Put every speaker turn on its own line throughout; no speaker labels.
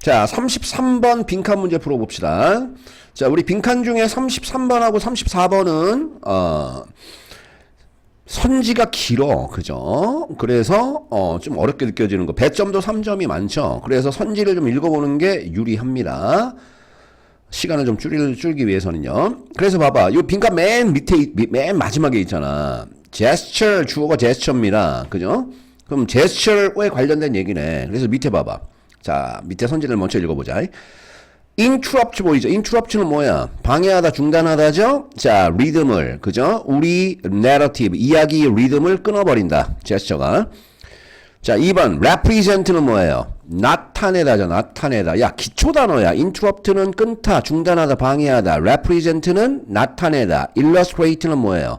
자, 33번 빈칸 문제 풀어봅시다. 자, 우리 빈칸 중에 33번하고 34번은, 선지가 길어. 그죠? 그래서, 좀 어렵게 느껴지는 거. 배점도 3점이 많죠? 그래서 선지를 좀 읽어보는 게 유리합니다. 시간을 좀 줄기 위해서는요. 그래서 봐봐. 요 빈칸 맨 밑에, 맨 마지막에 있잖아. 제스처, 주어가 제스처입니다. 그죠? 그럼 제스처에 관련된 얘기네. 그래서 밑에 봐봐. 자, 밑에 선지를 먼저 읽어보자. interrupt 보이죠? interrupt는 뭐야? 방해하다, 중단하다죠? 자, 리듬을, 그죠? 우리 narrative, 이야기의 리듬을 끊어버린다. 제스처가. 자, 2번 represent는 뭐예요? 나타내다죠. 나타내다. 야, 기초단어야. interrupt는 끊다, 중단하다, 방해하다. represent는 나타내다. illustrate는 뭐예요?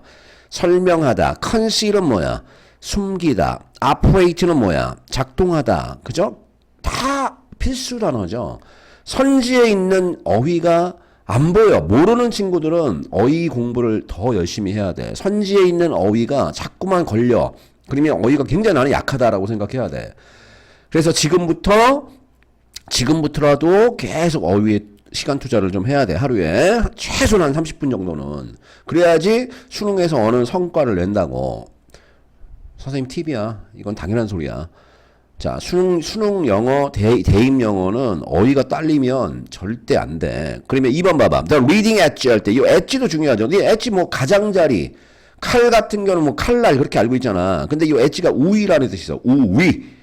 설명하다. conceal은 뭐야? 숨기다. operate는 뭐야? 작동하다. 그죠? 다 필수 단어죠. 선지에 있는 어휘가 안 보여. 모르는 친구들은 어휘 공부를 더 열심히 해야 돼. 선지에 있는 어휘가 자꾸만 걸려. 그러면 어휘가 굉장히 나는 약하다라고 생각해야 돼. 그래서 지금부터라도 계속 어휘에 시간 투자를 좀 해야 돼. 하루에 최소한 한 30분 정도는. 그래야지 수능에서 어느 성과를 낸다고. 선생님 팁이야. 이건 당연한 소리야. 자, 수능 영어, 대입 영어는 어휘가 딸리면 절대 안 돼. 그러면 2번 봐봐. The reading 엣지 할 때, 이 엣지도 중요하죠. 이 엣지 뭐 가장자리, 칼 같은 경우는 뭐 칼날 그렇게 알고 있잖아. 근데 이 엣지가 우위라는 뜻이 있어. 우위.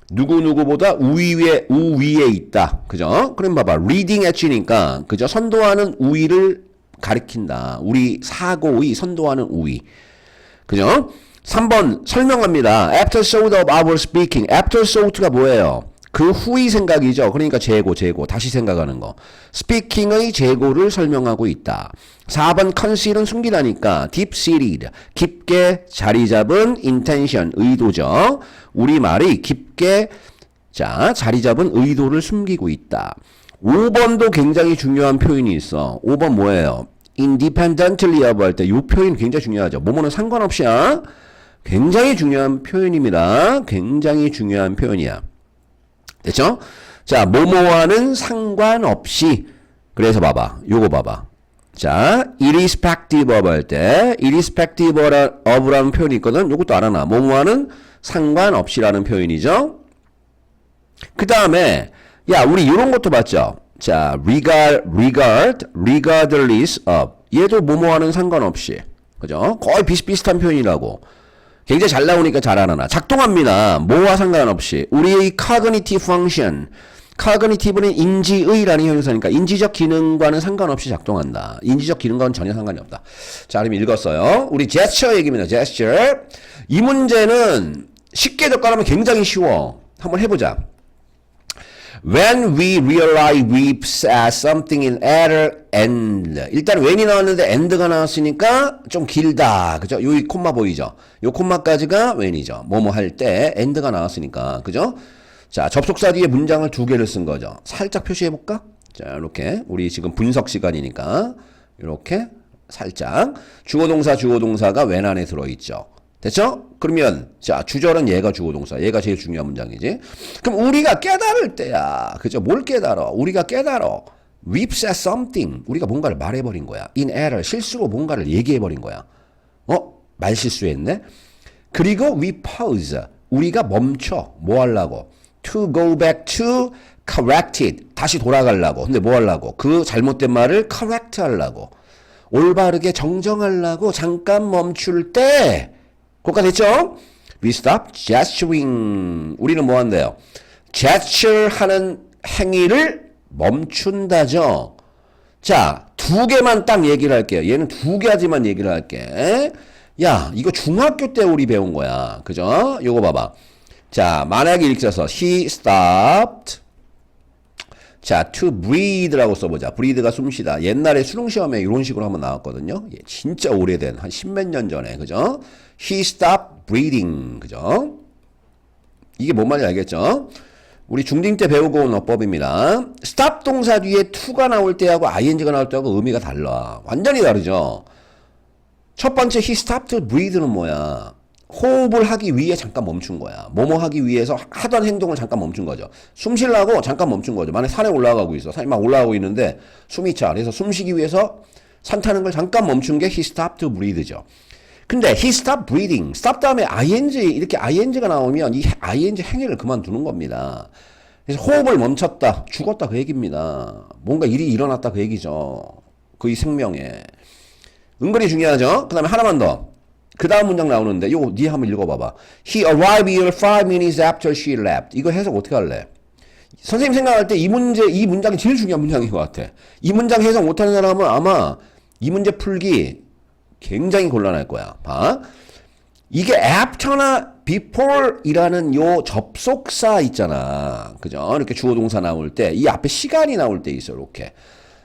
누구보다 우위에 있다. 그죠? 그럼 봐봐. reading 엣지니까, 그죠? 선도하는 우위를 가리킨다. 우리 사고의 선도하는 우위. 그죠? 3번 설명합니다. After thought of our speaking. After thought가 뭐예요? 그 후의 생각이죠. 그러니까 재고. 다시 생각하는 거. speaking의 재고를 설명하고 있다. 4번 conceal은 숨기다니까 deep-seated. 깊게 자리 잡은 intention. 의도죠. 우리말이 깊게 자리 잡은 의도를 숨기고 있다. 5번도 굉장히 중요한 표현이 있어. 5번 뭐예요? independently of 할 때 이 표현 굉장히 중요하죠. 뭐뭐는 상관없이야. 굉장히 중요한 표현입니다. 굉장히 중요한 표현이야. 됐죠? 자, 뭐뭐와는 상관없이. 그래서 봐봐. 요거 봐봐. 자, irrespective of 할 때 irrespective of라는 표현이 있거든. 요것도 알아놔. 뭐뭐와는 상관없이라는 표현이죠. 그 다음에 야, 우리 이런 것도 봤죠? 자, regardless of. 얘도 뭐뭐와는 상관없이. 그죠? 거의 비슷비슷한 표현이라고. 굉장히 잘 나오니까 잘 알아놔. 작동합니다. 뭐와 상관없이. 우리의 cognitive function. cognitive는 인지의라는 형용사니까 인지적 기능과는 상관없이 작동한다. 인지적 기능과는 전혀 상관이 없다. 자, 그럼 읽었어요. 우리 gesture 얘기입니다. gesture. 이 문제는 쉽게 접근하면 굉장히 쉬워. 한번 해보자. When we realize we said something in error and. 일단 when이 나왔는데 and가 나왔으니까 좀 길다. 그죠? 요 콤마 보이죠? 요 콤마까지가 when이죠. 뭐뭐 할 때 and가 나왔으니까. 그죠? 자, 접속사 뒤에 문장을 두 개를 쓴 거죠. 살짝 표시해 볼까? 자, 이렇게 우리 지금 분석 시간이니까 이렇게 살짝 주어동사가 when 안에 들어 있죠. 됐죠? 그러면 자, 주절은 얘가 주어동사. 얘가 제일 중요한 문장이지. 그럼 우리가 깨달을 때야. 그죠? 뭘 깨달아? 우리가 깨달아. We've said something. 우리가 뭔가를 말해버린 거야. In error. 실수로 뭔가를 얘기해버린 거야. 말 실수했네? 그리고 we pause. 우리가 멈춰. 뭐 하려고? To go back to correct it. 다시 돌아가려고. 근데 뭐 하려고? 그 잘못된 말을 correct 하려고. 올바르게 정정하려고 잠깐 멈출 때 그거가 됐죠? We stop gesturing. 우리는 뭐 한대요? gesture 하는 행위를 멈춘다죠. 자, 두 개만 딱 얘기를 할게요. 얘는 두 가지만 얘기를 할게. 야, 이거 중학교 때 우리 배운 거야. 그죠? 요거 봐봐. 자, 만약에 이렇게 써서 he stopped. 자, to breathe라고 써보자. breathe가 숨쉬다. 옛날에 수능시험에 이런 식으로 한번 나왔거든요. 예, 진짜 오래된, 한 십몇 년 전에. 그죠? He stopped breathing. 그죠? 이게 뭔 말인지 알겠죠? 우리 중딩 때 배우고 온 어법입니다. stop 동사 뒤에 to가 나올 때하고 ing가 나올 때하고 의미가 달라. 완전히 다르죠? 첫 번째 he stopped breath는 뭐야? 호흡을 하기 위해 잠깐 멈춘 거야. 뭐뭐 하기 위해서 하던 행동을 잠깐 멈춘 거죠. 숨 쉬려고 잠깐 멈춘 거죠. 만약에 산에 올라가고 있어. 산이 막 올라가고 있는데 숨이 차. 그래서 숨 쉬기 위해서 산 타는 걸 잠깐 멈춘 게 he stopped to breathe죠. 근데 he stopped breathing. stop 다음에 ing 이렇게 ing가 나오면 이 ing 행위를 그만두는 겁니다. 그래서 호흡을 멈췄다. 죽었다 그 얘기입니다. 뭔가 일이 일어났다 그 얘기죠. 그의 생명에. 은근히 중요하죠. 그 다음에 하나만 더. 그 다음 문장 나오는데 요거 니 한번 읽어봐봐. He arrived here 5 minutes after she left. 이거 해석 어떻게 할래? 선생님 생각할 때 이 문장이 제일 중요한 문장인 것 같아. 이 문장 해석 못하는 사람은 아마 이 문제 풀기 굉장히 곤란할 거야. 봐. 이게 after나 before이라는 요 접속사 있잖아. 그죠? 이렇게 주어 동사 나올 때 이 앞에 시간이 나올 때 있어. 이렇게.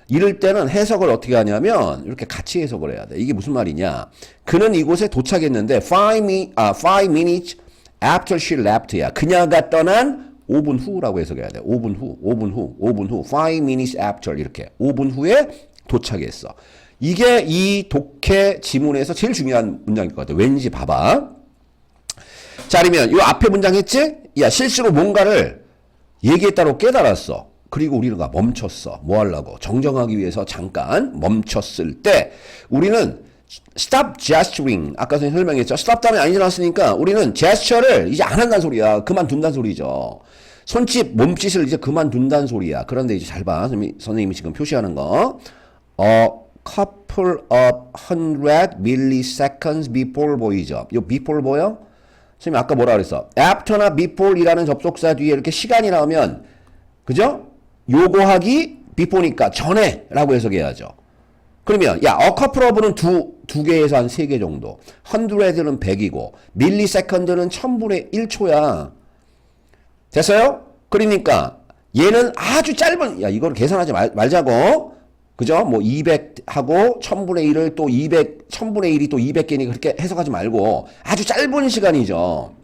이럴 때는 해석을 어떻게 하냐면 이렇게 같이 해석을 해야 돼. 이게 무슨 말이냐? 그는 이곳에 도착했는데 5 minutes after she left야. 그녀가 떠난 5분 후라고 해석해야 돼. 5분 후, 5 minutes after 이렇게 5분 후에 도착했어. 이게 이 독해 지문에서 제일 중요한 문장일 것 같아. 왠지 봐봐. 자, 그러면 이 앞에 문장 했지? 야, 실수로 뭔가를 얘기했다고 깨달았어. 그리고 우리가 멈췄어. 뭐 하려고? 정정하기 위해서 잠깐 멈췄을 때 우리는 stop gesturing. 아까 전에 설명했죠. stop 다음에 안 지났으니까 우리는 gesture를 이제 안 한다는 소리야. 그만둔다는 소리죠. 손짓, 몸짓을 이제 그만둔다는 소리야. 그런데 이제 잘 봐. 선생님이 지금 표시하는 거. A couple of 100 milliseconds before 보이죠? 요 before 보여? 선생님 아까 뭐라 그랬어? after나 before이라는 접속사 뒤에 이렇게 시간이 나오면 그죠? 요거 하기 before니까 전에 라고 해석해야죠. 그러면 야 a couple of는 두 개에서 한 3개 정도 100는 100이고 밀리세컨드는 1000분의 1초야. 됐어요? 그러니까 얘는 아주 짧은 야 이걸 계산하지 말자고. 그죠? 뭐 200하고 1000분의 1을 또 1000분의 1이 또 200개니까 그렇게 해석하지 말고 아주 짧은 시간이죠.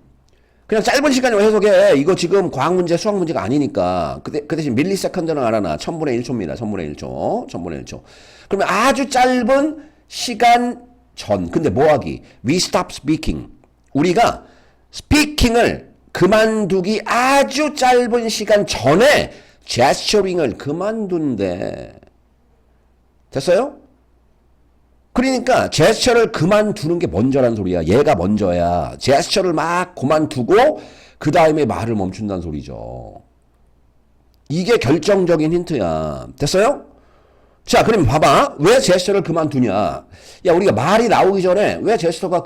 그냥 짧은 시간으로 해석해. 이거 지금 과학 문제, 수학 문제가 아니니까. 그 대신 밀리세컨드는 알아놔. 1000분의 1초입니다. 1000분의 1초. 1000분의 1초. 그러면 아주 짧은 시간 전. 근데 뭐 하기? We stop speaking. 우리가 스피킹을 그만두기 아주 짧은 시간 전에 gesturing을 그만둔대. 됐어요? 그러니까 제스처를 그만두는 게 먼저란 소리야. 얘가 먼저야. 제스처를 막 그만두고 그 다음에 말을 멈춘다는 소리죠. 이게 결정적인 힌트야. 됐어요? 자, 그럼 봐봐. 왜 제스처를 그만두냐? 야, 우리가 말이 나오기 전에 왜 제스처가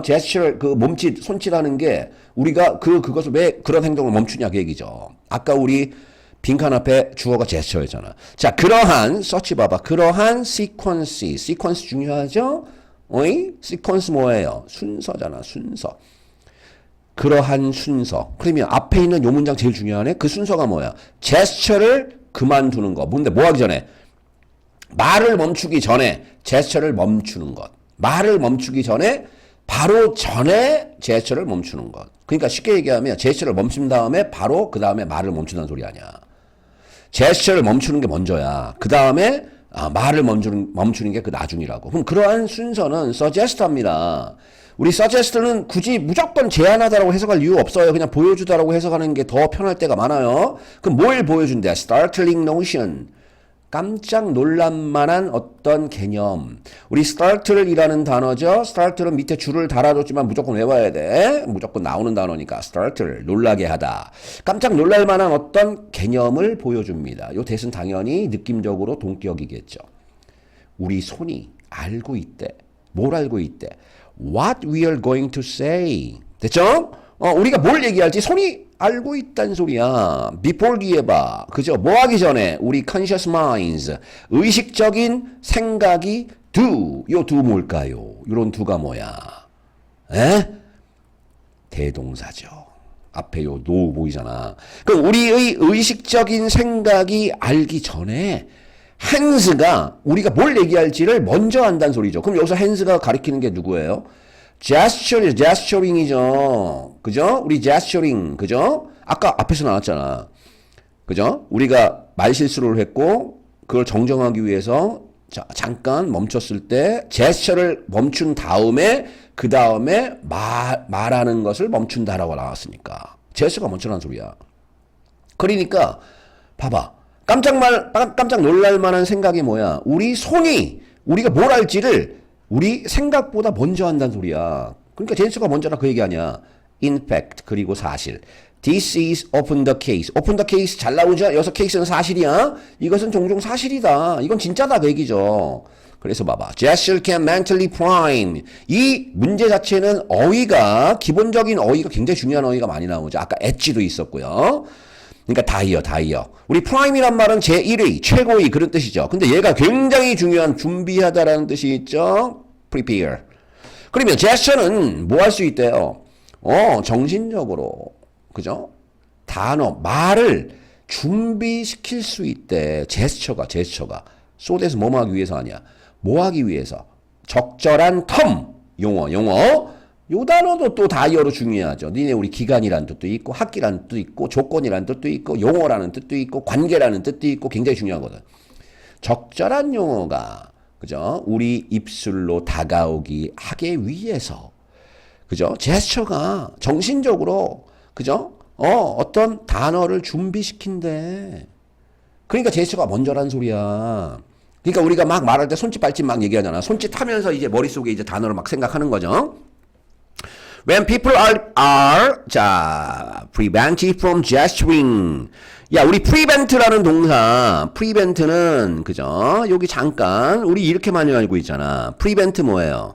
제스처를 그 몸짓, 손짓하는 게 우리가 그것을 왜 그런 행동을 멈추냐 그 얘기죠. 아까 우리 빈칸 앞에 주어가 제스처였잖아. 자, 그러한 서치 봐봐. 그러한 시퀀스 중요하죠? 어이? 시퀀스 뭐예요? 순서잖아. 순서. 그러한 순서. 그러면 앞에 있는 요 문장 제일 중요하네. 그 순서가 뭐야? 제스처를 그만두는 거. 뭔데 뭐 하기 전에? 말을 멈추기 전에 제스처를 멈추는 것. 말을 멈추기 전에 바로 전에 제스처를 멈추는 것. 그러니까 쉽게 얘기하면 제스처를 멈춘 다음에 바로 그 다음에 말을 멈춘다는 소리 아니야. 제스처를 멈추는 게 먼저야. 그 다음에 말을 멈추는 게 그 나중이라고. 그럼 그러한 순서는 suggest합니다. 우리 suggest는 굳이 무조건 제안하다라고 해석할 이유 없어요. 그냥 보여주다라고 해석하는 게 더 편할 때가 많아요. 그럼 뭘 보여준대? startling notion. 깜짝 놀랄만한 어떤 개념. 우리 startle이라는 단어죠. startle은 밑에 줄을 달아줬지만 무조건 외워야 돼. 무조건 나오는 단어니까 startle, 놀라게 하다. 깜짝 놀랄만한 어떤 개념을 보여줍니다. 요 대신 당연히 느낌적으로 동격이겠죠. 우리 손이 알고 있대. 뭘 알고 있대? What we are going to say. 됐죠? 우리가 뭘 얘기할지 손이 알고 있다는 소리야. before 뒤에 봐. 그죠? 뭐 하기 전에 우리 conscious minds 의식적인 생각이 do. 요 do 뭘까요? 요런 do가 뭐야? 에? 대동사죠. 앞에 요 no 보이잖아. 그럼 우리의 의식적인 생각이 알기 전에 hands가 우리가 뭘 얘기할지를 먼저 한다는 소리죠. 그럼 여기서 hands가 가리키는 게 누구예요? gesturing이죠. 그죠? 우리 gesturing, 그죠? 아까 앞에서 나왔잖아. 그죠? 우리가 말실수를 했고, 그걸 정정하기 위해서 자, 잠깐 멈췄을 때 제스처를 멈춘 다음에 그 다음에 말하는 것을 멈춘다라고 나왔으니까 제스처가 멈추라는 소리야. 그러니까 봐봐. 깜짝 놀랄 만한 생각이 뭐야? 우리 손이 우리가 뭘 할지를 우리 생각보다 먼저 한다는 소리야. 그러니까 제스처가 먼저라 그 얘기 아니야. In fact 그리고 사실. This is often the case. often the case 잘 나오죠? 여기서 case는 사실이야. 이것은 종종 사실이다. 이건 진짜다 그 얘기죠. 그래서 봐봐. Gesture can mentally prime. 이 문제 자체는 어휘가 기본적인 어휘가 굉장히 중요한 어휘가 많이 나오죠. 아까 엣지도 있었고요. 그러니까 다이어. 우리 prime이란 말은 제1의, 최고의 그런 뜻이죠. 근데 얘가 굉장히 중요한 준비하다라는 뜻이 있죠. prepare. 그러면 gesture는 뭐 할 수 있대요? 정신적으로. 그죠? 단어, 말을 준비시킬 수 있대. 제스처가. 소대에서 뭐 하기 위해서 하냐? 뭐 하기 위해서? 적절한 텀, 용어. 요 단어도 또 다이어로 중요하죠. 니네 우리 기간이라는 뜻도 있고, 학기라는 뜻도 있고, 조건이라는 뜻도 있고, 용어라는 뜻도 있고, 관계라는 뜻도 있고, 굉장히 중요하거든. 적절한 용어가, 그죠? 우리 입술로 다가오기 하기 위해서, 그죠? 제스처가 정신적으로, 그죠? 어떤 단어를 준비시킨대. 그러니까 제스처가 먼저란 소리야. 그러니까 우리가 막 말할 때 손짓 발짓 막 얘기하잖아. 손짓 하면서 이제 머릿속에 이제 단어를 막 생각하는 거죠. When people are prevented from gesturing. 야, 우리 prevent라는 동사, prevent는, 그죠? 여기 잠깐, 우리 이렇게 많이 알고 있잖아. prevent 뭐예요?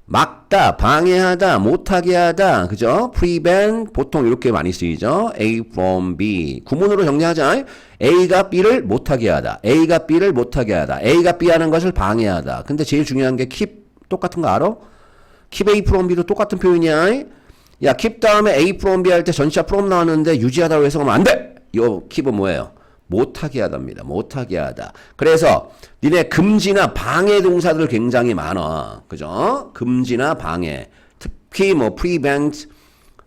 막다, 방해하다, 못하게 하다, 그죠? prevent, 보통 이렇게 많이 쓰이죠? A from B. 구문으로 정리하자. A가 B를 못하게 하다. A가 B를 못하게 하다. A가 B 하는 것을 방해하다. 근데 제일 중요한 게 keep, 똑같은 거 알아? keep A from B도 똑같은 표현이야. 야, keep 다음에 A from B 할 때 전치사 from 나왔는데 유지하다고 해서 그러면 안 돼! 요 keep은 뭐예요? 못하게 하답니다. 못하게 하다. 그래서 니네 금지나 방해 동사들 굉장히 많아. 그죠? 금지나 방해. 특히 뭐 prevent,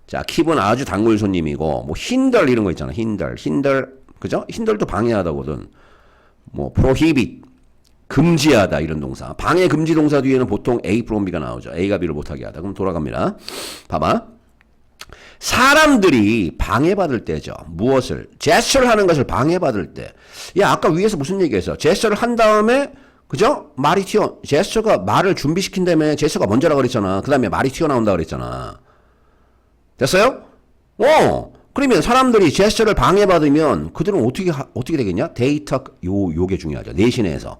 자, keep은 아주 단골 손님이고, 뭐 hinder 이런 거 있잖아. hinder, 그죠? hinder도 방해하다거든. 뭐 prohibit, 금지하다 이런 동사. 방해 금지 동사 뒤에는 보통 A from B가 나오죠. A가 B를 못하게 하다. 그럼 돌아갑니다. 봐봐. 사람들이 방해받을 때죠. 무엇을? 제스처를 하는 것을 방해받을 때. 야, 아까 위에서 무슨 얘기했어? 제스처를 한 다음에, 그죠? 말이 제스처가 말을 준비시킨 다음에 제스처가 먼저라 그랬잖아. 그 다음에 말이 튀어나온다 그랬잖아. 됐어요? 그러면 사람들이 제스처를 방해받으면 그들은 어떻게 되겠냐? 데이터, 요게 중요하죠. 내신에서.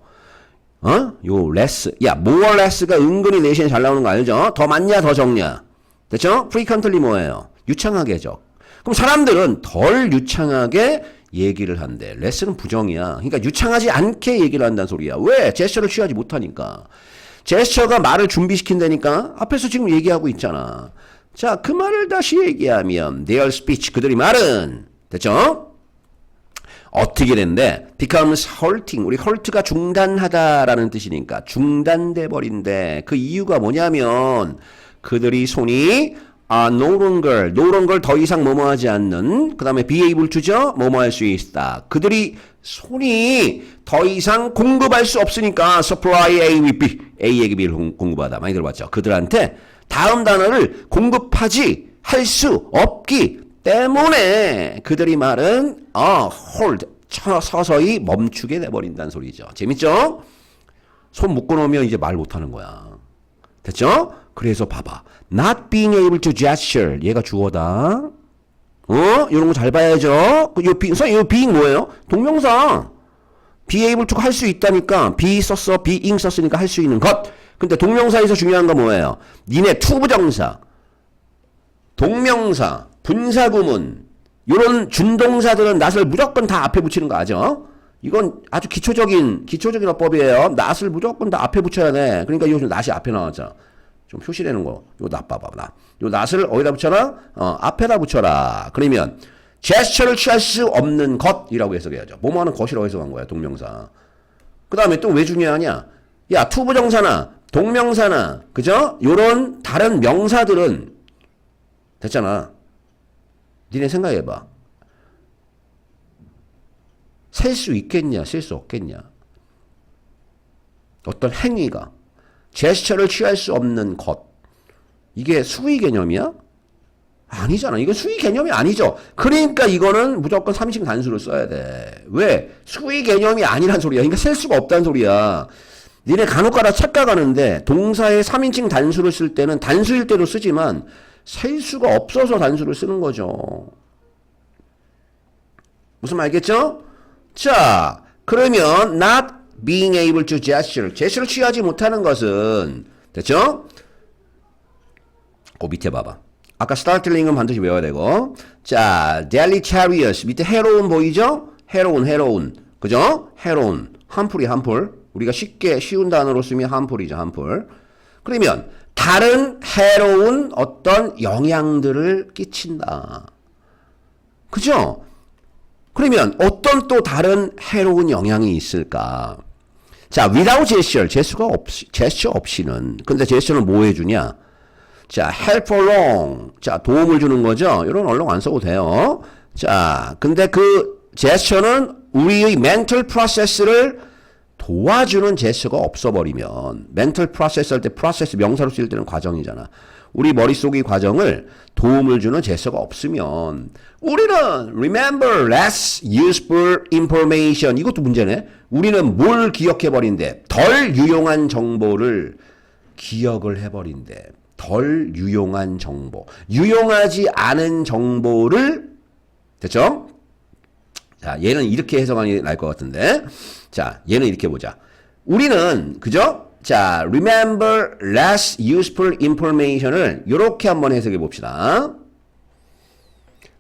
요 less. 야, more less가 은근히 내신에 잘 나오는 거 알죠? 더 많냐, 더 적냐? 됐죠? frequently 뭐예요? 유창하게죠. 그럼 사람들은 덜 유창하게 얘기를 한대. less는 부정이야. 그러니까 유창하지 않게 얘기를 한다는 소리야. 왜? 제스처를 취하지 못하니까. 제스처가 말을 준비시킨다니까? 앞에서 지금 얘기하고 있잖아. 자, 그 말을 다시 얘기하면 their speech, 그들의 말은 됐죠? 어떻게 된대? becomes halting. 우리 halt가 중단하다라는 뜻이니까 중단돼 버린대. 그 이유가 뭐냐면 그들이 손이 no longer 더 이상 뭐뭐하지 않는, 그 다음에 be able to죠? 뭐뭐할 수 있다. 그들이 손이 더 이상 공급할 수 없으니까 supply A with B, A에게 B를 공급하다. 많이 들어봤죠? 그들한테 다음 단어를 공급하지 할 수 없기 때문에 그들이 말은 hold, 서서히 멈추게 돼버린다는 소리죠. 재밌죠? 손 묶어놓으면 이제 말 못하는 거야. 됐죠? 그래서 봐봐. Not being able to gesture. 얘가 주어다. 이런 거 잘 봐야죠. 요 being 뭐예요? 동명사. be able to 할 수 있다니까. be 썼어. being 썼으니까 할 수 있는 것. 근데 동명사에서 중요한 거 뭐예요? 니네 투부정사, 동명사, 분사구문, 요런 준동사들은 not을 무조건 다 앞에 붙이는 거 아죠? 이건 아주 기초적인 어법이에요. not을 무조건 다 앞에 붙여야 돼. 그러니까 요즘 not이 앞에 나왔죠. 좀 표시되는 거. 요 not 봐봐. 요 not을 어디다 붙여라? 앞에다 붙여라. 그러면 제스처를 취할 수 없는 것이라고 해석해야죠. 뭐뭐 하는 것이라고 해석한 거야. 동명사. 그 다음에 또 왜 중요하냐? 야, 투부정사나 동명사나, 그죠? 요런 다른 명사들은 됐잖아. 니네 생각해봐. 셀 수 있겠냐? 셀 수 없겠냐? 어떤 행위가 제스처를 취할 수 없는 것. 이게 수위 개념이야? 아니잖아. 이건 수위 개념이 아니죠. 그러니까 이거는 무조건 3인칭 단수를 써야 돼. 왜? 수위 개념이 아니란 소리야. 그러니까 셀 수가 없다는 소리야. 니네 간혹가다 착각하는데 동사에 3인칭 단수를 쓸 때는 단수일 때도 쓰지만 셀 수가 없어서 단수를 쓰는 거죠. 무슨 말 알겠죠? 자, 그러면 not being able to gesture. 제스처를 취하지 못하는 것은 됐죠? 그 밑에 봐봐. 아까 startling은 반드시 외워야 되고. 자, deleterious. 밑에 해로운 보이죠? 해로운. 그죠? 해로운. harmful. 우리가 쉽게 쉬운 단어로 쓰면 harmful이죠, harmful. 그러면 다른 해로운 어떤 영향들을 끼친다. 그죠? 그러면 어떤 또 다른 해로운 영향이 있을까? 자, without gesture. 제스처 없이는. 근데 제스처는 뭐 해주냐? 자, help along. 자, 도움을 주는 거죠. 이런 얼렁 안 써도 돼요. 자, 근데 그 제스처는 우리의 mental process를 도와주는 제스처가 없어버리면 mental process 할 때 process 명사로 쓸 때는 과정이잖아. 우리 머릿속의 과정을 도움을 주는 제스처가 없으면 우리는 remember less useful information. 이것도 문제네. 우리는 뭘 기억해버린대? 덜 유용한 정보를 기억을 해버린대. 덜 유용한 정보. 유용하지 않은 정보를 됐죠? 자, 얘는 이렇게 해석하는 게 나을 것 같은데. 자, 얘는 이렇게 보자. 우리는 그죠? 자, remember less useful information을 이렇게 한번 해석해 봅시다.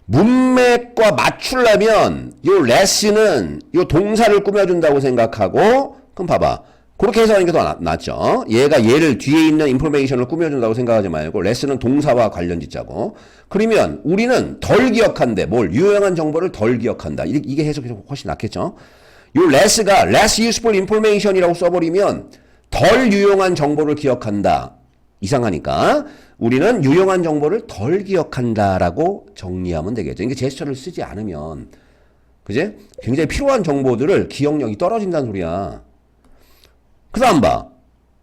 문맥과 맞추려면 요 less는 요 동사를 꾸며준다고 생각하고 그럼 봐봐. 그렇게 해석하는 게 더 낫죠. 얘가 얘를 뒤에 있는 인포메이션을 꾸며준다고 생각하지 말고 less는 동사와 관련 짓자고. 그러면 우리는 덜 기억한대. 뭘? 유용한 정보를 덜 기억한다. 이게 해석이 훨씬 낫겠죠. 요 less가 less useful information이라고 써버리면 덜 유용한 정보를 기억한다. 이상하니까 우리는 유용한 정보를 덜 기억한다라고 정리하면 되겠죠. 이게 제스처를 쓰지 않으면 그지? 굉장히 필요한 정보들을 기억력이 떨어진다는 소리야. 그 다음 봐.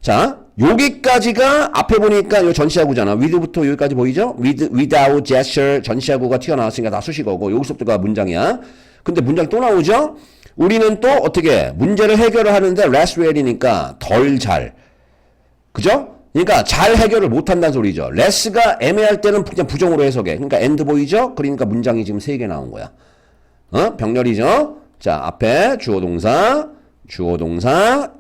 자, 여기까지가 앞에 보니까 요 전치사구잖아. with부터 여기까지 보이죠? without gesture 전치사구가 튀어나왔으니까 다 수식어고 여기서부터가 문장이야. 근데 문장이 또 나오죠? 우리는 또 어떻게 문제를 해결을 하는데 less well이니까 덜 잘. 그죠? 그러니까 잘 해결을 못한다는 소리죠. less가 애매할 때는 그냥 부정으로 해석해. 그러니까 and 보이죠? 그러니까 문장이 지금 3개 나온 거야. 병렬이죠? 자, 앞에 주어동사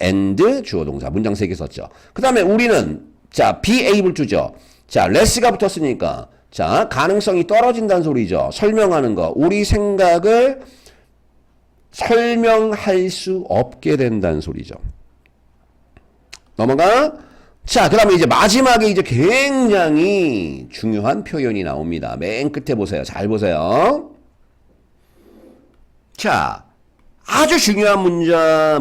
and 주어동사 문장 3개 썼죠. 그 다음에 우리는 자 be able to죠. 자 less가 붙었으니까 자 가능성이 떨어진다는 소리죠. 설명하는 거 우리 생각을 설명할 수 없게 된다는 소리죠. 넘어가. 자 그 다음에 이제 마지막에 이제 굉장히 중요한 표현이 나옵니다. 맨 끝에 보세요. 잘 보세요. 자 아주 중요한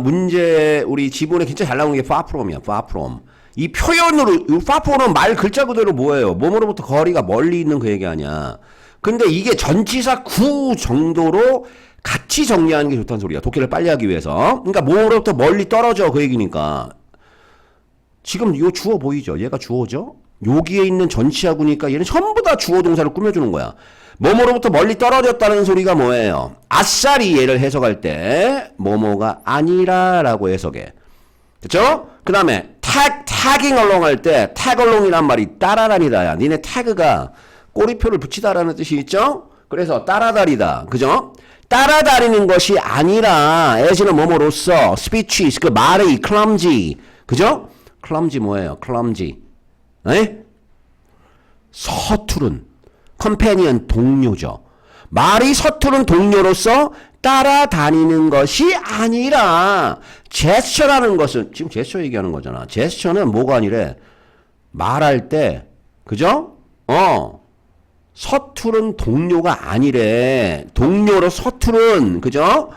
문제, 우리 지문에 진짜 잘 나오는 게 far from이야, far from. 이 표현으로, 이 far from은 말 글자 그대로 뭐예요? 뭐뭐로부터 거리가 멀리 있는 그 얘기 아니야. 근데 이게 전치사 구 정도로 같이 정리하는 게 좋다는 소리야. 독해를 빨리 하기 위해서. 그러니까 뭐로부터 멀리 떨어져 그 얘기니까. 지금 요 주어 보이죠? 얘가 주어죠? 여기에 있는 전치사구니까 얘는 전부 다 주어 동사를 꾸며주는 거야. 뭐뭐로부터 멀리 떨어졌다는 소리가 뭐예요? 아싸리 얘를 해석할 때 뭐뭐가 아니라 라고 해석해. 그쵸? 그 다음에 tagging along 할 때 tag along이란 말이 따라다니다야. 니네 태그가 꼬리표를 붙이다라는 뜻이 있죠? 그래서 따라다니다. 그죠? 따라다니는 것이 아니라 as는 뭐뭐로서 speech 그 말의 clumsy. 그죠? clumsy 뭐예요? clumsy. 에? 서투른. 컴패니언 동료죠. 말이 서투른 동료로서 따라다니는 것이 아니라 제스처라는 것은 지금 제스처 얘기하는 거잖아. 제스처는 뭐가 아니래? 말할 때 그죠? 서투른 동료가 아니래. 동료로 서투른 그죠?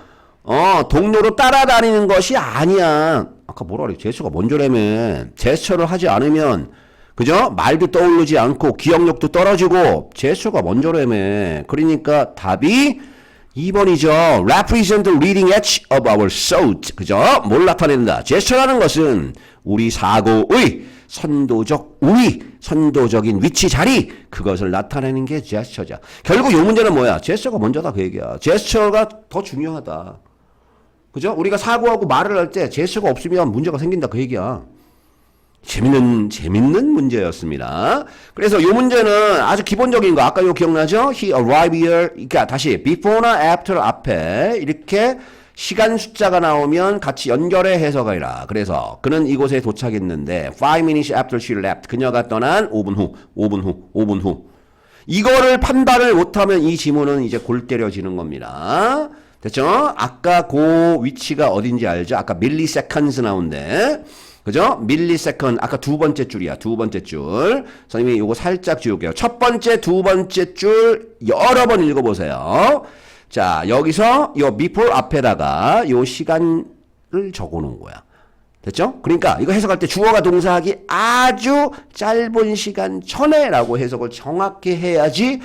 동료로 따라다니는 것이 아니야. 아까 뭐라 그래? 제스처가 먼저라며. 제스처를 하지 않으면 그죠? 말도 떠오르지 않고 기억력도 떨어지고 제스처가 먼저라며. 그러니까 답이 2번이죠. represent the leading edge of our thought. 그죠? 뭘 나타낸다. 제스처라는 것은 우리 사고의 선도적 우위, 선도적인 위치 자리, 그것을 나타내는 게 제스처죠. 결국 이 문제는 뭐야? 제스처가 먼저다 그 얘기야. 제스처가 더 중요하다. 그죠? 우리가 사고하고 말을 할 때 제스처가 없으면 문제가 생긴다 그 얘기야. 재밌는 문제였습니다. 그래서 이 문제는 아주 기본적인 거, 아까 이거 기억나죠? He arrived here. 그러니까 다시 before나 after 앞에 이렇게 시간 숫자가 나오면 같이 연결해 해석하리라. 그래서 그는 이곳에 도착했는데 5 minutes after she left. 그녀가 떠난 5분 후, 5분 후, 5분 후. 이거를 판단을 못하면 이 지문은 이제 골 때려지는 겁니다. 됐죠? 아까 그 위치가 어딘지 알죠? 아까 milliseconds 나온대. 그죠? 밀리세컨드. 아까 두 번째 줄이야. 두 번째 줄. 선생님이 요거 살짝 지울게요. 첫 번째, 두 번째 줄 여러 번 읽어보세요. 자, 여기서 요 before 앞에다가 요 시간을 적어 놓은 거야. 됐죠? 그러니까 이거 해석할 때 주어가 동사하기 아주 짧은 시간 전에라고 해석을 정확히 해야지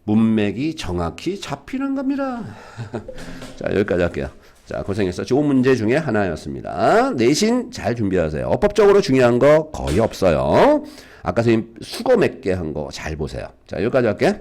문맥이 정확히 잡히는 겁니다. 자, 여기까지 할게요. 자, 고생했어. 좋은 문제 중에 하나였습니다. 내신 잘 준비하세요. 어법적으로 중요한 거 거의 없어요. 아까 선생님 수거 몇 개 한 거 잘 보세요. 자, 여기까지 할게.